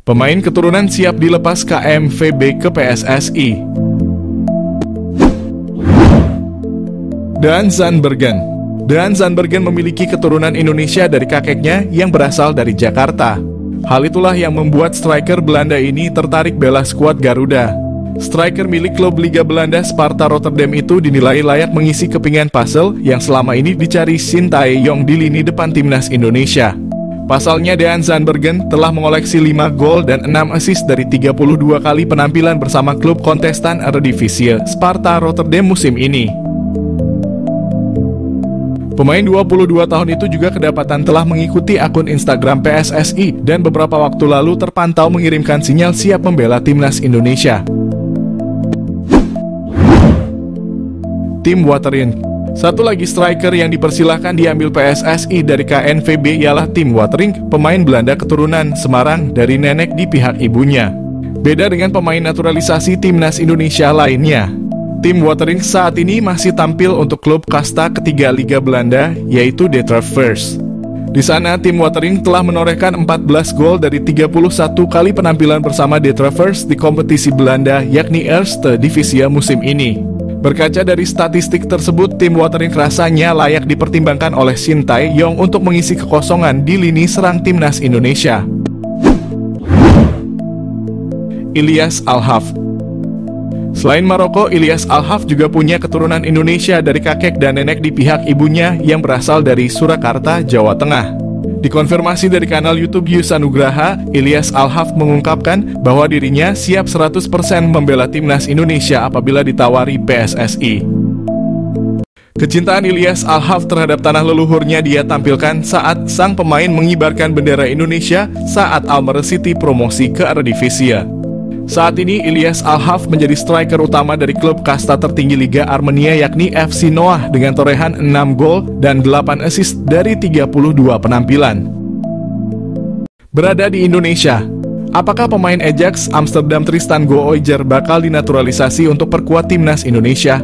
Pemain keturunan siap dilepas KMVB ke PSSI. Daan Zandbergen. Daan Zandbergen memiliki keturunan Indonesia dari kakeknya yang berasal dari Jakarta. Hal itulah yang membuat striker Belanda ini tertarik bela skuad Garuda. Striker milik klub Liga Belanda Sparta Rotterdam itu dinilai layak mengisi kepingan puzzle yang selama ini dicari Shin Tae-yong di lini depan timnas Indonesia. Pasalnya Daan Zandbergen telah mengoleksi 5 gol dan 6 assist dari 32 kali penampilan bersama klub kontestan Eredivisie Sparta Rotterdam musim ini. Pemain 22 tahun itu juga kedapatan telah mengikuti akun Instagram PSSI dan beberapa waktu lalu terpantau mengirimkan sinyal siap membela timnas Indonesia. Tim Waterink. Satu lagi striker yang dipersilahkan diambil PSSI dari KNVB ialah Tim Waterink, pemain Belanda keturunan Semarang dari nenek di pihak ibunya. Beda dengan pemain naturalisasi timnas Indonesia lainnya. Tim Waterink saat ini masih tampil untuk klub kasta ketiga Liga Belanda, yaitu De Travers. Di sana, tim Waterink telah menorehkan 14 gol dari 31 kali penampilan bersama De Travers di kompetisi Belanda, yakni Eerste Divisie musim ini. Berkaca dari statistik tersebut, tim Waterink rasanya layak dipertimbangkan oleh Shin Tae-yong untuk mengisi kekosongan di lini serang timnas Indonesia. Ilyas Al-Haf. Selain Maroko, Ilyas Al-Haf juga punya keturunan Indonesia dari kakek dan nenek di pihak ibunya yang berasal dari Surakarta, Jawa Tengah. Dikonfirmasi dari kanal YouTube Yusa Nugraha, Ilyas Al-Haf mengungkapkan bahwa dirinya siap 100% membela timnas Indonesia apabila ditawari PSSI. Kecintaan Ilyas Al-Haf terhadap tanah leluhurnya dia tampilkan saat sang pemain mengibarkan bendera Indonesia saat Almere City promosi ke Eredivisie. Saat ini Ilyas Al-Haf menjadi striker utama dari klub kasta tertinggi Liga Armenia yakni FC Noah dengan torehan 6 gol dan 8 assist dari 32 penampilan. Berada di Indonesia, apakah pemain Ajax Amsterdam Tristan Gooijer bakal dinaturalisasi untuk perkuat timnas Indonesia?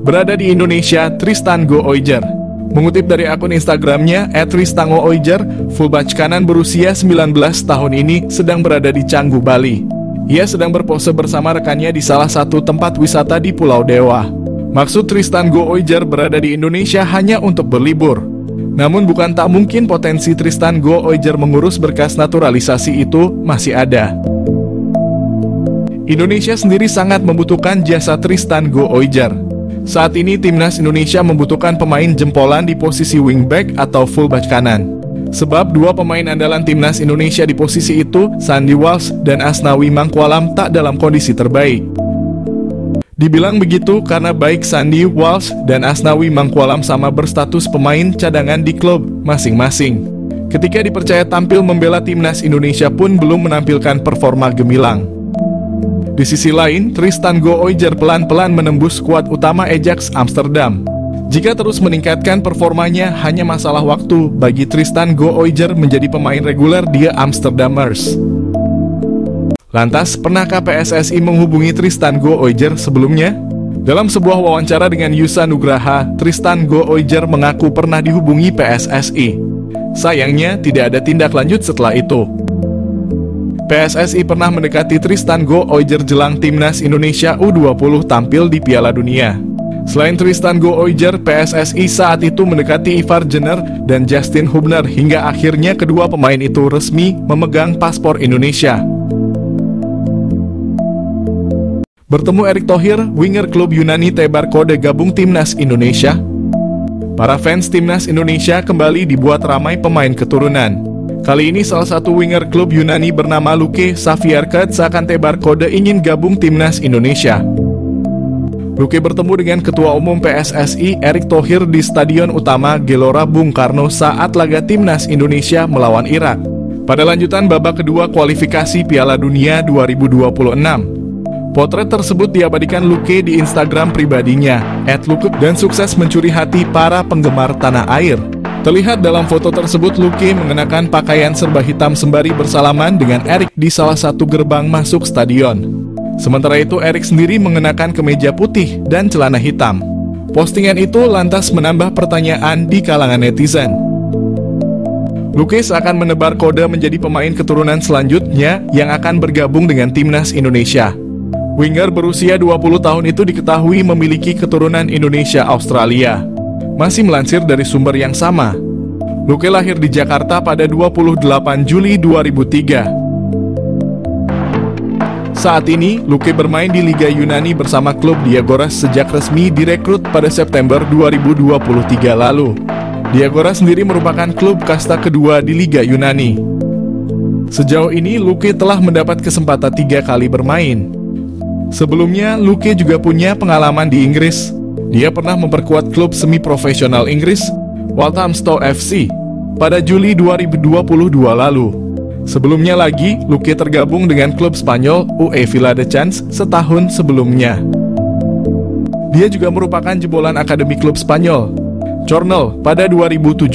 Berada di Indonesia, Tristan Gooijer. Mengutip dari akun Instagramnya @tristangooijer, fullback kanan berusia 19 tahun ini sedang berada di Canggu, Bali. Ia sedang berpose bersama rekannya di salah satu tempat wisata di Pulau Dewa. Maksud Tristan Gooijer berada di Indonesia hanya untuk berlibur. Namun bukan tak mungkin potensi Tristan Gooijer mengurus berkas naturalisasi itu masih ada. Indonesia sendiri sangat membutuhkan jasa Tristan Gooijer. Saat ini timnas Indonesia membutuhkan pemain jempolan di posisi wingback atau fullback kanan. Sebab dua pemain andalan timnas Indonesia di posisi itu, Sandy Walsh dan Asnawi Mangkualam tak dalam kondisi terbaik. Dibilang begitu karena baik Sandy Walsh dan Asnawi Mangkualam sama berstatus pemain cadangan di klub masing-masing. Ketika dipercaya tampil membela timnas Indonesia pun belum menampilkan performa gemilang. Di sisi lain, Tristan Gooijer pelan-pelan menembus skuad utama Ajax Amsterdam. Jika terus meningkatkan performanya, hanya masalah waktu bagi Tristan Gooijer menjadi pemain reguler di Amsterdamers. Lantas, pernahkah PSSI menghubungi Tristan Gooijer sebelumnya? Dalam sebuah wawancara dengan Yusa Nugraha, Tristan Gooijer mengaku pernah dihubungi PSSI. Sayangnya, tidak ada tindak lanjut setelah itu. PSSI pernah mendekati Tristan Gooijer jelang timnas Indonesia U20 tampil di Piala Dunia. Selain Tristan Gooijer, PSSI saat itu mendekati Ivar Jenner dan Justin Hubner hingga akhirnya kedua pemain itu resmi memegang paspor Indonesia. Bertemu Erick Thohir, winger klub Yunani Tebar Kode gabung timnas Indonesia. Para fans timnas Indonesia kembali dibuat ramai pemain keturunan. Kali ini salah satu winger klub Yunani bernama Luke Savierket seakan Tebar Kode ingin gabung timnas Indonesia. Luke bertemu dengan Ketua Umum PSSI Erick Thohir di Stadion Utama Gelora Bung Karno saat laga timnas Indonesia melawan Irak. Pada lanjutan babak kedua kualifikasi Piala Dunia 2026. Potret tersebut diabadikan Luke di Instagram pribadinya @luke dan sukses mencuri hati para penggemar tanah air. Terlihat dalam foto tersebut Luke mengenakan pakaian serba hitam sembari bersalaman dengan Erick di salah satu gerbang masuk stadion. Sementara itu Erick sendiri mengenakan kemeja putih dan celana hitam. Postingan itu lantas menambah pertanyaan di kalangan netizen. Luke akan menebar kode menjadi pemain keturunan selanjutnya yang akan bergabung dengan timnas Indonesia. Winger berusia 20 tahun itu diketahui memiliki keturunan Indonesia-Australia. Masih melansir dari sumber yang sama, Luke lahir di Jakarta pada 28 Juli 2003. Saat ini, Luke bermain di Liga Yunani bersama klub Diagoras sejak resmi direkrut pada September 2023 lalu. Diagoras sendiri merupakan klub kasta kedua di Liga Yunani. Sejauh ini, Luke telah mendapat kesempatan 3 kali bermain. Sebelumnya, Luke juga punya pengalaman di Inggris. Dia pernah memperkuat klub semi-profesional Inggris, Walthamstow FC, pada Juli 2022 lalu. Sebelumnya lagi, Luke tergabung dengan klub Spanyol UE Viladecans setahun sebelumnya. Dia juga merupakan jebolan akademi klub Spanyol, Cornell, pada 2017.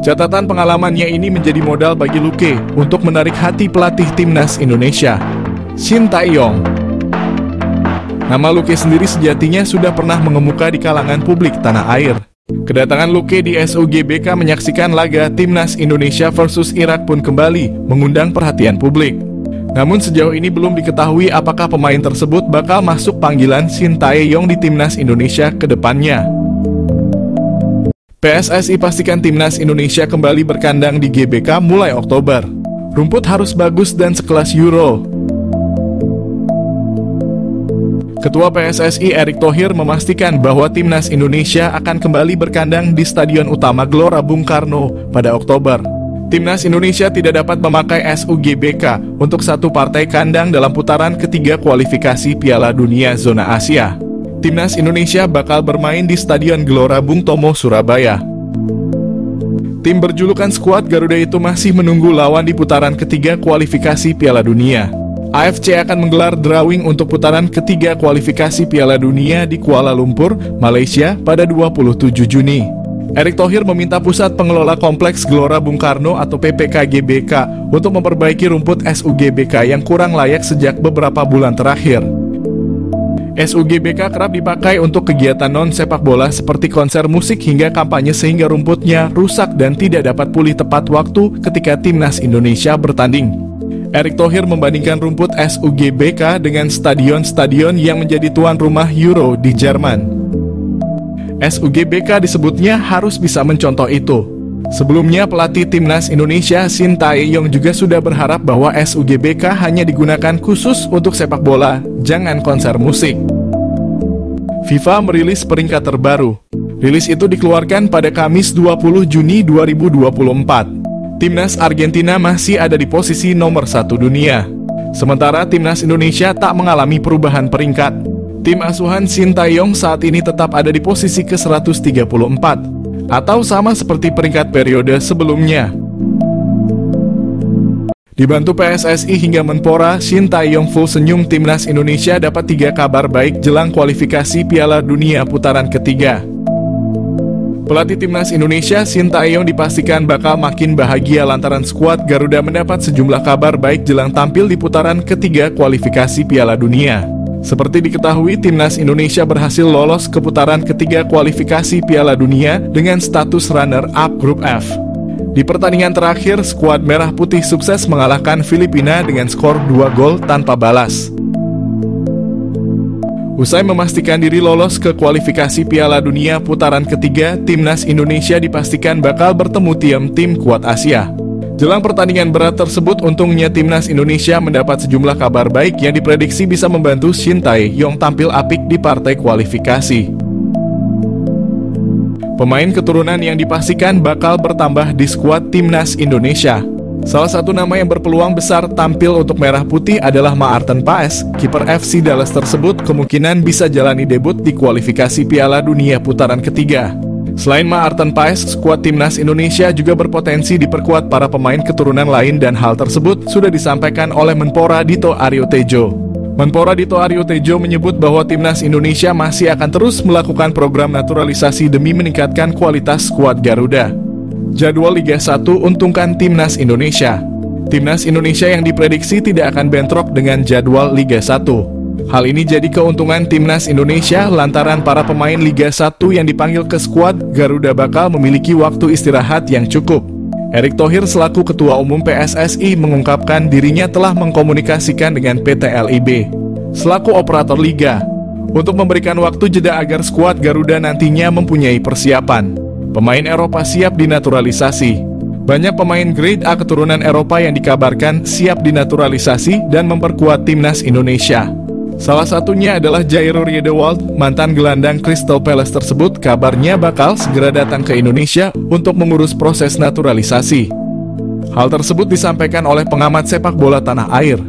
Catatan pengalamannya ini menjadi modal bagi Luke untuk menarik hati pelatih timnas Indonesia, Shin Tae-yong. Nama Luke sendiri sejatinya sudah pernah mengemuka di kalangan publik tanah air. Kedatangan Luke di SUGBK menyaksikan laga timnas Indonesia versus Irak pun kembali mengundang perhatian publik. Namun sejauh ini belum diketahui apakah pemain tersebut bakal masuk panggilan Shin Tae-yong di timnas Indonesia ke depannya. PSSI pastikan timnas Indonesia kembali berkandang di GBK mulai Oktober. Rumput harus bagus dan sekelas Euro. Ketua PSSI Erick Thohir memastikan bahwa timnas Indonesia akan kembali berkandang di Stadion Utama Gelora Bung Karno pada Oktober. Timnas Indonesia tidak dapat memakai SUGBK untuk satu partai kandang dalam putaran ketiga kualifikasi Piala Dunia Zona Asia. Timnas Indonesia bakal bermain di Stadion Gelora Bung Tomo, Surabaya. Tim berjulukan skuad Garuda itu masih menunggu lawan di putaran ketiga kualifikasi Piala Dunia. AFC akan menggelar drawing untuk putaran ketiga kualifikasi Piala Dunia di Kuala Lumpur, Malaysia pada 27 Juni. Erick Thohir meminta pusat pengelola kompleks Gelora Bung Karno atau PPK GBK untuk memperbaiki rumput SUGBK yang kurang layak sejak beberapa bulan terakhir. SUGBK kerap dipakai untuk kegiatan non-sepak bola seperti konser musik hingga kampanye sehingga rumputnya rusak dan tidak dapat pulih tepat waktu ketika timnas Indonesia bertanding. Erick Thohir membandingkan rumput SUGBK dengan stadion-stadion yang menjadi tuan rumah Euro di Jerman. SUGBK disebutnya harus bisa mencontoh itu. Sebelumnya, pelatih timnas Indonesia Shin Tae-yong juga sudah berharap bahwa SUGBK hanya digunakan khusus untuk sepak bola, jangan konser musik. FIFA merilis peringkat terbaru. Rilis itu dikeluarkan pada Kamis 20 Juni 2024. Timnas Argentina masih ada di posisi nomor 1 dunia. Sementara timnas Indonesia tak mengalami perubahan peringkat. Tim asuhan Shin Tae-yong saat ini tetap ada di posisi ke-134. Atau sama seperti peringkat periode sebelumnya. Dibantu PSSI hingga Menpora, Shin Tae-yong full senyum timnas Indonesia dapat 3 kabar baik jelang kualifikasi Piala Dunia putaran ketiga. Pelatih timnas Indonesia Shin Tae-yong dipastikan bakal makin bahagia lantaran skuad Garuda mendapat sejumlah kabar baik jelang tampil di putaran ketiga kualifikasi Piala Dunia. Seperti diketahui, timnas Indonesia berhasil lolos ke putaran ketiga kualifikasi Piala Dunia dengan status runner-up Grup F. Di pertandingan terakhir, skuad Merah Putih sukses mengalahkan Filipina dengan skor 2 gol tanpa balas. Usai memastikan diri lolos ke kualifikasi Piala Dunia putaran ketiga, timnas Indonesia dipastikan bakal bertemu tim kuat Asia. Jelang pertandingan berat tersebut, untungnya timnas Indonesia mendapat sejumlah kabar baik yang diprediksi bisa membantu Shin Tae-yong tampil apik di partai kualifikasi. Pemain keturunan yang dipastikan bakal bertambah di skuad timnas Indonesia. Salah satu nama yang berpeluang besar tampil untuk Merah Putih adalah Maarten Paes. Kiper FC Dallas tersebut kemungkinan bisa jalani debut di kualifikasi Piala Dunia putaran ketiga. Selain Maarten Paes, skuad timnas Indonesia juga berpotensi diperkuat para pemain keturunan lain dan hal tersebut sudah disampaikan oleh Menpora Dito Aryo Tejo. Menpora Dito Aryo Tejo menyebut bahwa timnas Indonesia masih akan terus melakukan program naturalisasi demi meningkatkan kualitas skuad Garuda. Jadwal Liga 1 untungkan timnas Indonesia. Timnas Indonesia yang diprediksi tidak akan bentrok dengan jadwal Liga 1. Hal ini jadi keuntungan timnas Indonesia lantaran para pemain Liga 1 yang dipanggil ke skuad Garuda bakal memiliki waktu istirahat yang cukup. Erick Thohir selaku Ketua Umum PSSI mengungkapkan dirinya telah mengkomunikasikan dengan PT LIB selaku operator liga untuk memberikan waktu jeda agar skuad Garuda nantinya mempunyai persiapan. Pemain Eropa siap dinaturalisasi. Banyak pemain grade A keturunan Eropa yang dikabarkan siap dinaturalisasi dan memperkuat timnas Indonesia. Salah satunya adalah Jairo Riedewald, mantan gelandang Crystal Palace tersebut kabarnya bakal segera datang ke Indonesia untuk mengurus proses naturalisasi. Hal tersebut disampaikan oleh pengamat sepak bola tanah air,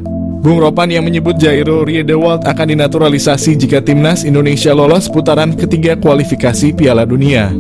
Bung Ropan, yang menyebut Jairo Riedewald akan dinaturalisasi jika timnas Indonesia lolos putaran ketiga kualifikasi Piala Dunia.